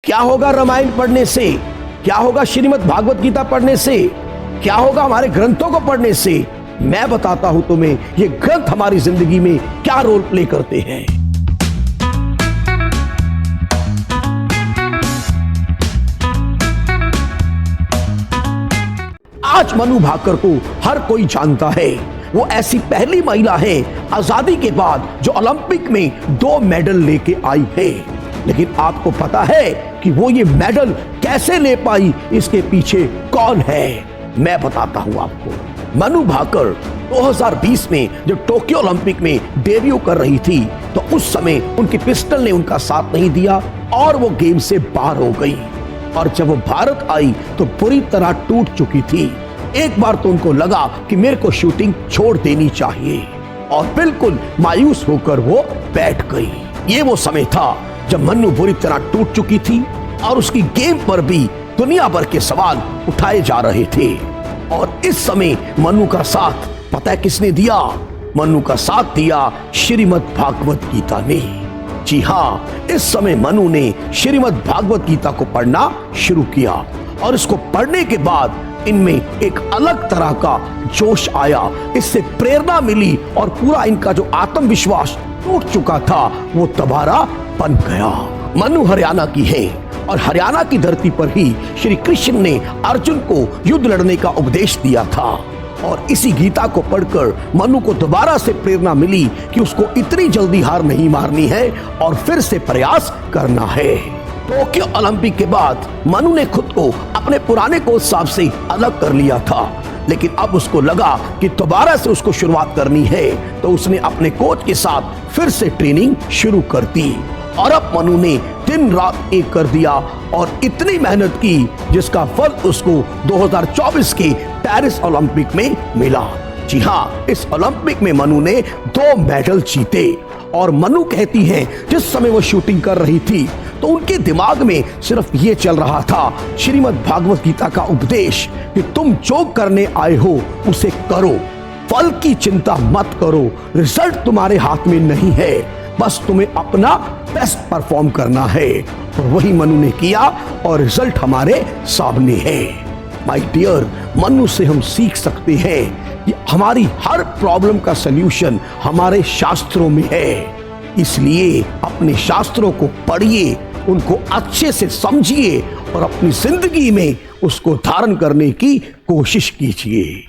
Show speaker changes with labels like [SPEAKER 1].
[SPEAKER 1] क्या होगा रामायण पढ़ने से, क्या होगा श्रीमद् भागवत गीता पढ़ने से, क्या होगा हमारे ग्रंथों को पढ़ने से? मैं बताता हूं तुम्हें ये ग्रंथ हमारी जिंदगी में क्या रोल प्ले करते हैं। आज मनु भाकर को हर कोई जानता है। वो ऐसी पहली महिला है आजादी के बाद जो ओलंपिक में 2 मेडल लेके आई है। लेकिन आपको पता है कि वो ये मेडल कैसे ले पाई, इसके पीछे कौन है? मैं बताता हूं आपको। मनु भाकर 2020 में जब टोक्यो ओलंपिक में डेब्यू कर रही थी तो उस समय उनकी पिस्टल ने उनका साथ नहीं दिया और वो गेम से बाहर हो गई। और जब वो भारत आई तो पूरी तरह टूट चुकी थी। एक बार तो उनको लगा कि मेरे को शूटिंग छोड़ देनी चाहिए और बिल्कुल मायूस होकर वो बैठ गई। ये वो समय था जब मनु बुरी तरह टूट चुकी थी और उसकी गेम पर भी दुनिया भर के सवाल उठाए जा रहे थे। और इस समय मनु का साथ पता है किसने दिया? मनु का साथ दिया श्रीमद् भागवत गीता ने। जी हाँ, इस समय मनु ने श्रीमद् भागवत गीता को पढ़ना शुरू किया और इसको पढ़ने के बाद इनमें एक अलग तरह का जोश आया। इससे प्रेरणा मिली और पूरा इनका जो आत्मविश्वास टूट चुका था वो दोबारा बन गया। मनु हरियाणा की है और हरियाणा की धरती पर ही श्री कृष्ण ने अर्जुन को युद्ध लड़ने का उपदेश दिया था। और इसी गीता को पढ़कर मनु को दोबारा से प्रेरणा मिली कि उसको इतनी जल्दी हार नहीं मारनी है और फिर से प्रयास करना है। टोक्यो ओलंपिक के बाद मनु ने खुद को अपने पुराने कोच साहब से अलग कर लिया था, लेकिन अब उसको लगा कि दोबारा से उसको शुरुआत करनी है तो उसने अपने कोच के साथ फिर से ट्रेनिंग शुरू कर दी। और अब मनु ने दिन रात एक कर दिया और इतनी मेहनत की जिसका फल उसको 2024 के पेरिस ओलंपिक में मिला। जी हाँ, इस ओलंपिक में मनु ने 2 मेडल जीते। और मनु कहती है जिस समय वो शूटिंग कर रही थी तो उनके दिमाग में सिर्फ ये चल रहा था श्रीमद् भागवत गीता का उपदेश कि तुम जो करने आए हो उसे करो, फल की चिंता मत करो, रिजल्ट तुम्हारे हाथ में नहीं है, बस तुम्हें अपना बेस्ट परफॉर्म करना है। और वही मनु ने किया और रिजल्ट हमारे सामने है। माय डियर, मनु से हम सीख सकते हैं कि हमारी हर प्रॉब्लम का सल्यूशन हमारे शास्त्रों में है। इसलिए अपने शास्त्रों को पढ़िए, उनको अच्छे से समझिए और अपनी जिंदगी में उसको धारण करने की कोशिश कीजिए।